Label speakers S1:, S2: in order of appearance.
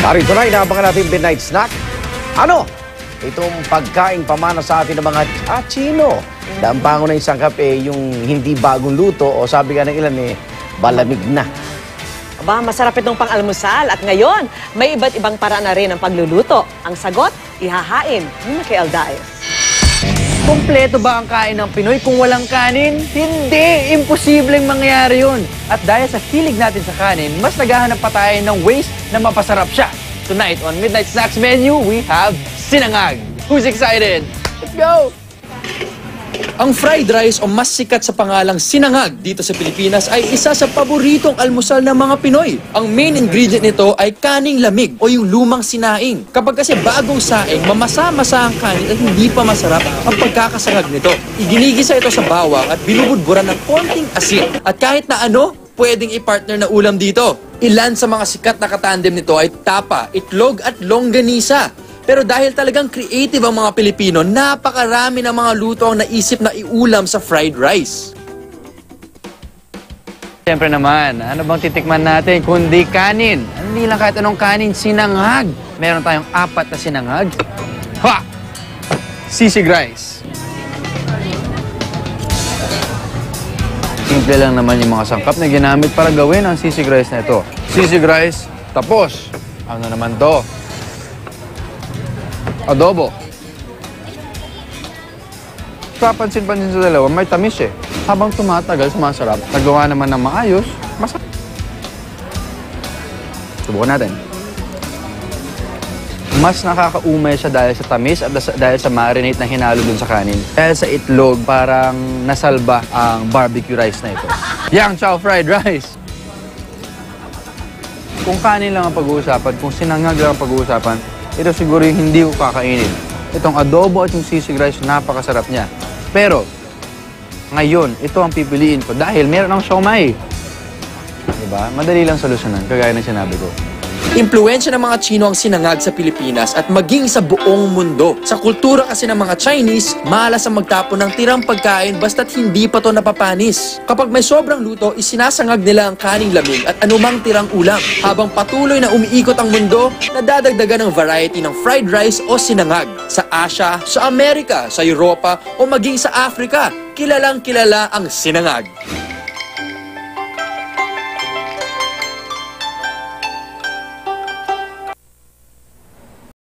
S1: Narito na, inaabangan natin midnight snack. Ano? Itong pagkaing pamana sa atin ng mga Chino. Dampango na isang kape, yung hindi bagong luto o sabi ka ng ilan balamig na.
S2: Aba, masarap itong pang-almusal at ngayon, may iba't ibang paraan na rin ang pagluluto. Ang sagot, ihahain ni Michael Daes.
S3: Kompleto ba ang kain ng Pinoy kung walang kanin? Hindi! Imposibleng mangyayari yun. At dahil sa hilig natin sa kanin, mas naghahanap pa tayo ng ways na mapasarap siya. Tonight on Midnight Snacks Menu, we have sinangag. Who's excited? Let's go! Ang fried rice o mas sikat sa pangalang sinangag dito sa Pilipinas ay isa sa paboritong almusal ng mga Pinoy. Ang main ingredient nito ay kaning lamig o yung lumang sinaing. Kapag kasi bagong saing, mamasa-masa ang kanin at hindi pa masarap ang pagkakasangag nito. Iginigisa ito sa bawang at binubudburan ng konting asin. At kahit na ano, pwedeng i-partner na ulam dito. Ilan sa mga sikat na katandem nito ay tapa, itlog at longganisa. Pero dahil talagang creative ang mga Pilipino, napakarami ng mga luto ang naisip na iulam sa fried rice. Siyempre naman, ano bang titikman natin kundi kanin? Hindi lang kahit anong kanin, sinangag. Meron tayong 4 na sinangag. Ha! Sisig rice. Simple lang naman yung mga sangkap na ginamit para gawin ang sisig rice na ito. Sisig rice, tapos. Ano naman to? Adobo. Papansin-pansin sa dalawa, may tamis eh. Habang tumatagal, sumasarap. Nagawa naman ng maayos, masarap. Subukan natin. Mas nakakaumay siya dahil sa tamis at dahil sa marinate na hinalo dun sa kanin. Dahil sa itlog, parang nasalba ang barbecue rice na ito. Yang chow fried rice. Kung kanin lang ang pag-uusapan, kung sinangag lang ang pag-uusapan, ito siguro yung hindi ko kakainin. Itong adobo at yung sisig rice, napakasarap niya. Pero, ngayon, ito ang pipiliin ko dahil meron ng siomai. Diba? Madali lang solusyonan, kagaya ng sinabi ko. Impluwensya ng mga Chino ang sinangag sa Pilipinas at maging sa buong mundo. Sa kultura kasi ng mga Chinese, malas ang magtapon ng tirang pagkain basta't hindi pa to napapanis. Kapag may sobrang luto, isinasangag nila ang kaning lamig at anumang tirang ulam. Habang patuloy na umiikot ang mundo, nadadagdagan ng variety ng fried rice o sinangag. Sa Asia, sa Amerika, sa Europa o maging sa Africa, kilalang kilala ang sinangag.